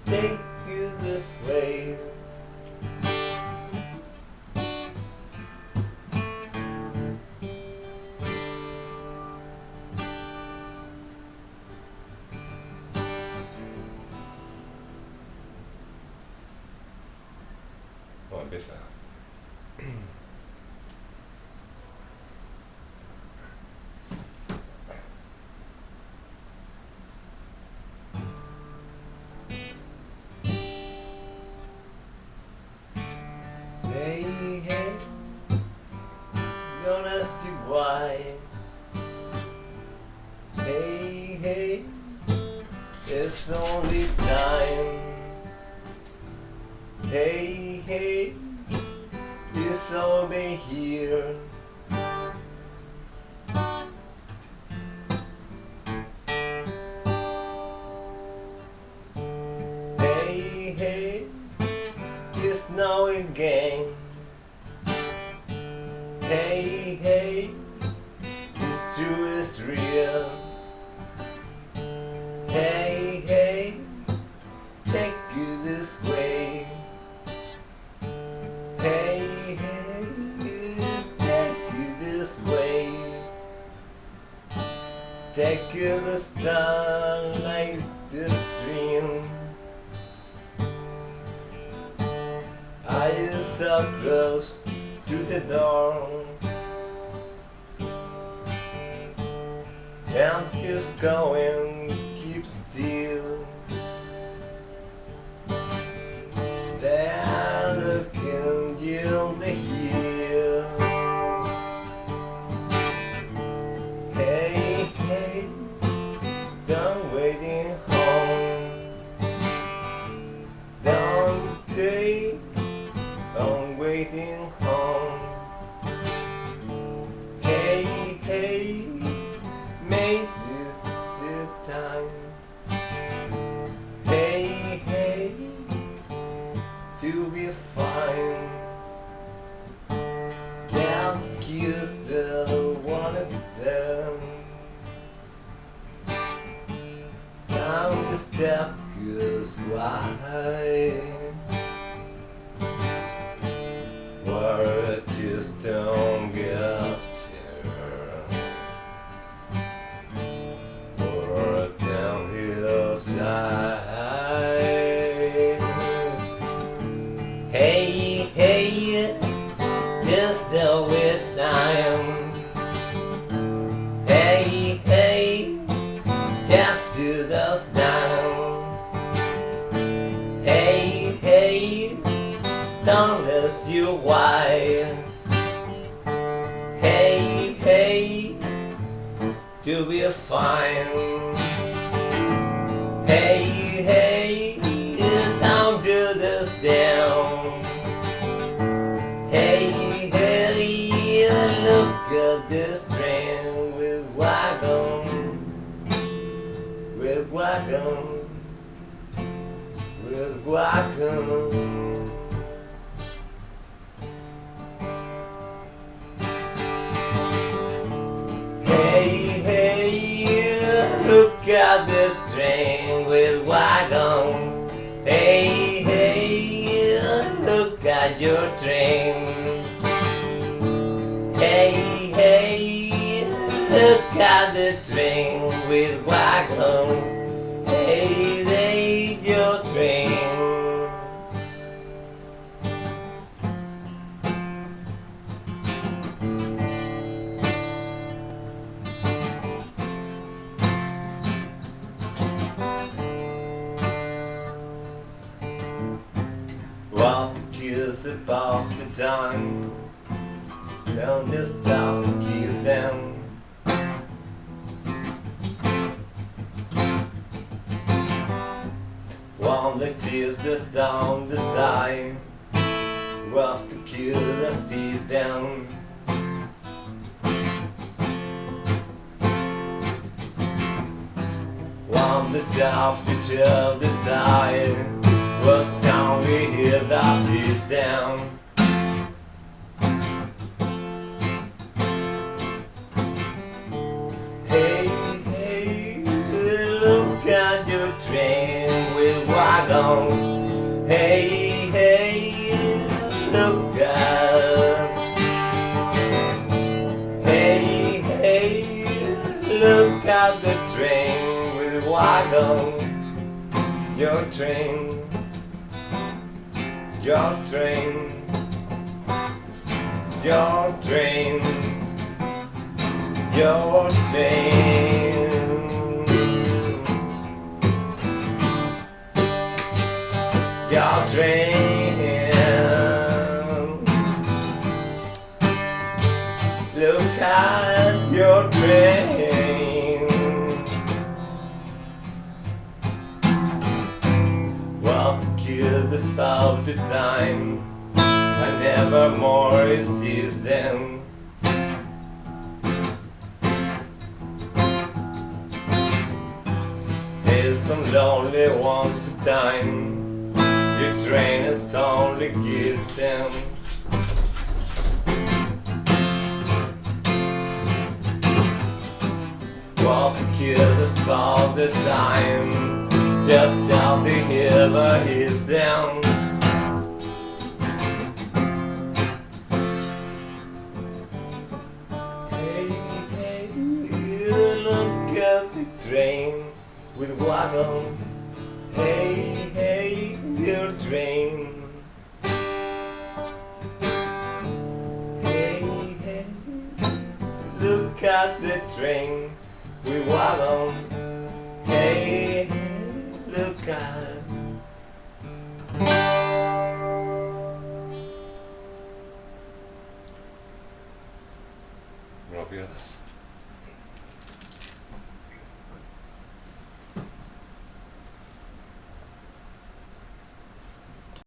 take you this way. Vamos a empezar. Hey, hey, don't ask you why. Hey, hey, it's only time. Hey, hey, it's all been here. Hey, hey, it's now again. Hey, hey, it's true, it's real. Hey, hey, take you this way. Hey, hey, take you this way. Take you the starlight, this dream. Are you so close to the door? And keeps going, keep still. They're looking you on the hill. Hey, hey, don't waiting home. Don't take on waiting home. Hey, hey, make this the time. Hey, hey, to be fine. Don't kiss the one is there. Down the step goes wide. Where just don't get there. Or downhill slide. Hey, hey, it's the with time. Hey, hey, just to those down. Hey, hey, don't ask you why. Hey, hey, to be fine. Hey, hey, down to this down. Hey, hey, look at this train with wagon, with wagon, with wagon. Hey, hey, look at this train with wagon. Hey, hey, look at your train. Hey, hey, look at the train with wagon. Hey, hey, your train. What cares about the time? Down this stuff and kill them. One that tears us down the sky. What to kill us deep down. One that's off to tell the sky. Was down, we hear that is down. Hey, hey, look at your train with wagon. wagon. Hey, hey, look out. Hey, hey, look at the train with the wagon. Your train, your train, your train, your train. Your train. Look at your train. Well, kill the stop the time. I never more see them. There's some lonely ones a time. Your train is only gives them. Walk to kill the spot this time. Just down the hill where he's down. Hey, hey, look at the train with wagons. Hey, hey, your train. Hey, hey, look at the train with wagons. Hey,